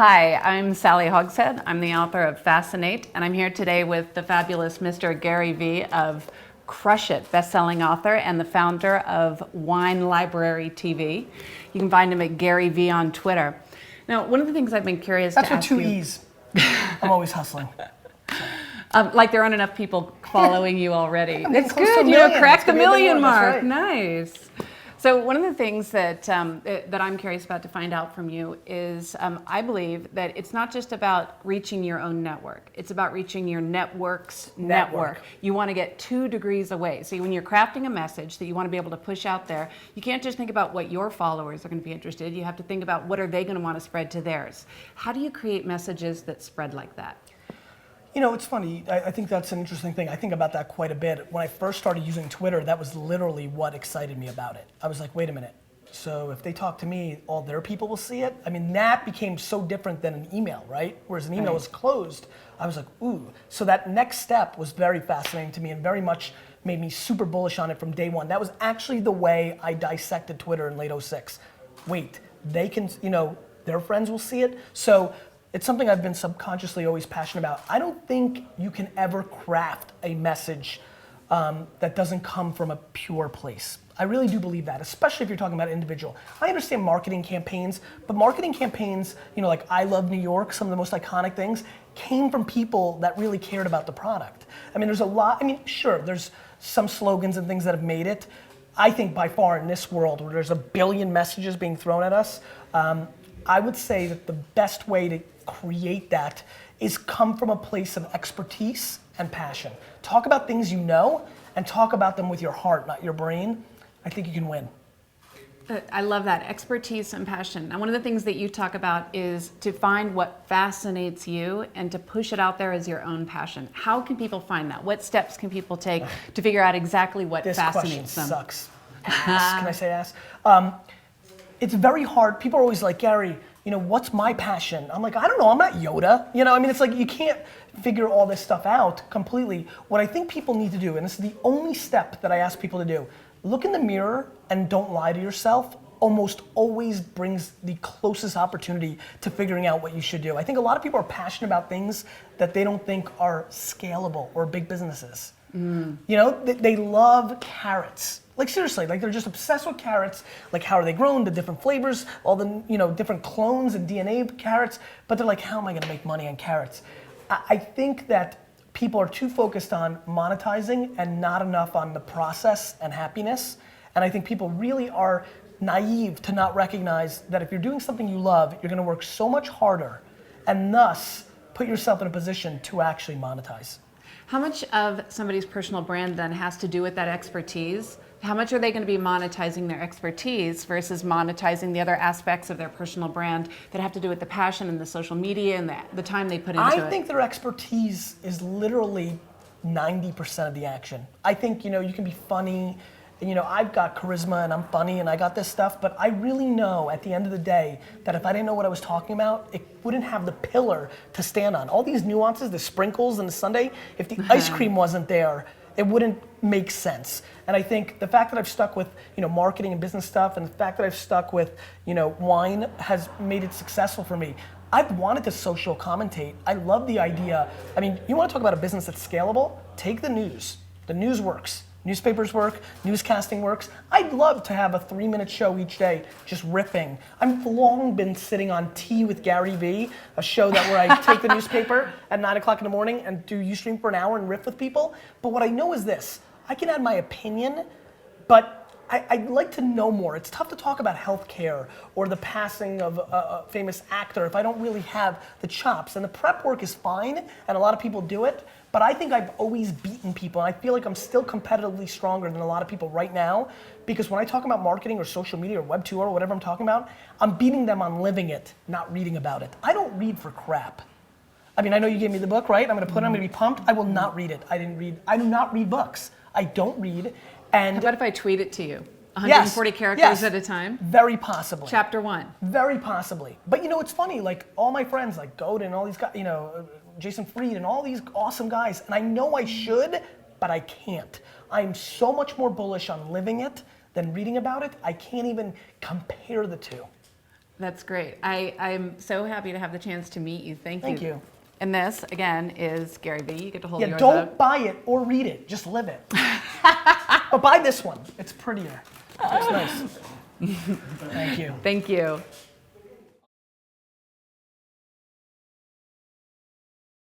Hi, I'm Sally Hogshead. I'm the author of Fascinate, and I'm here today with the fabulous Mr. Gary Vee of Crush It, best-selling author and the founder of Wine Library TV. You can find him at Gary Vee on Twitter. Now, one of the things I've been curious to ask you... That's with two E's. I'm always hustling. Like there aren't enough people following you already. That's good, you cracked the million mark. Right. Nice. So one of the things that that I'm curious about to find out from you is I believe that it's not just about reaching your own network. It's about reaching your network's network. You want to get 2 degrees away. So when you're crafting a message that you want to be able to push out there, you can't just think about what your followers are going to be interested in. You have to think about what are they going to want to spread to theirs. How do you create messages that spread like that? You know, it's funny. I think that's an interesting thing. I think about that quite a bit. When I first started using Twitter, that was literally what excited me about it. I was like, wait a minute. So if they talk to me, all their people will see it? I mean, that became so different than an email, right? Whereas an email was closed. I was like, ooh. So that next step was very fascinating to me and very much made me super bullish on it from day one. That was actually the way I dissected Twitter in late '06. Wait, they can, you know, their friends will see it. So it's something I've been subconsciously always passionate about. I don't think you can ever craft a message that doesn't come from a pure place. I really do believe that, especially if you're talking about individual. I understand marketing campaigns, but marketing campaigns, you know, like I Love New York, some of the most iconic things, came from people that really cared about the product. I mean, there's a lot, I mean, sure, there's some slogans and things that have made it. I think by far in this world where there's a billion messages being thrown at us, I would say that the best way to create that is come from a place of expertise and passion. Talk about things you know and talk about them with your heart, not your brain. I think you can win. I love that, expertise and passion. Now, one of the things that you talk about is to find what fascinates you and to push it out there as your own passion. How can people find that? What steps can people take to figure out exactly what fascinates them? This question sucks. Ass, can I say ass? It's very hard. People are always like, Gary, you know, what's my passion? I'm like, I don't know, I'm not Yoda. You know, I mean, it's like you can't figure all this stuff out completely. What I think people need to do, and this is the only step that I ask people to do, look in the mirror and don't lie to yourself, almost always brings the closest opportunity to figuring out what you should do. I think a lot of people are passionate about things that they don't think are scalable or big businesses. You know, they love carrots. Like seriously, like they're just obsessed with carrots, like how are they grown, the different flavors, all the, you know, different clones and DNA of carrots, but they're like, how am I gonna make money on carrots? I think that people are too focused on monetizing and not enough on the process and happiness. And I think people really are naive to not recognize that if you're doing something you love, you're gonna work so much harder and thus put yourself in a position to actually monetize. How much of somebody's personal brand then has to do with that expertise? How much are they going to be monetizing their expertise versus monetizing the other aspects of their personal brand that have to do with the passion and the social media and the time they put into it? I think their expertise is literally 90% of the action. I think, you know, you can be funny, and, you know, I've got charisma and I'm funny and I got this stuff, but I really know at the end of the day that if I didn't know what I was talking about, it wouldn't have the pillar to stand on. All these nuances, the sprinkles and the sundae, if the ice cream wasn't there, it wouldn't make sense. And I think the fact that I've stuck with, you know, marketing and business stuff and the fact that I've stuck with, you know, wine has made it successful for me. I've wanted to social commentate. I love the idea. I mean, you want to talk about a business that's scalable? Take the news. The news works. Newspapers work, newscasting works. I'd love to have a 3-minute show each day just ripping. I've long been sitting on Tea with Gary Vee, a show that where I take the newspaper at 9 o'clock in the morning and do Ustream for an hour and riff with people. But what I know is this, I can add my opinion, but I'd like to know more. It's tough to talk about healthcare or the passing of a famous actor if I don't really have the chops. And the prep work is fine, and a lot of people do it, but I think I've always beaten people, and I feel like I'm still competitively stronger than a lot of people right now, because when I talk about marketing or social media or Web 2.0 or whatever I'm talking about, I'm beating them on living it, not reading about it. I don't read for crap. I mean, I know you gave me the book, right? I'm gonna be pumped. I will not read it. I do not read books. I don't read. And how about if I tweet it to you? 140 characters at a time? Very possibly. Chapter 1. Very possibly. But you know, it's funny, like all my friends, like Godin and all these guys, you know, Jason Fried and all these awesome guys, and I know I should, but I can't. I'm so much more bullish on living it than reading about it. I can't even compare the two. That's great. I'm so happy to have the chance to meet you. Thank you. Thank you. And this, again, is Gary Vee. You get to hold Yeah, yours don't up. buy it or read it. Just live it. But buy this one. It's prettier. It's nice. Thank you. Thank you.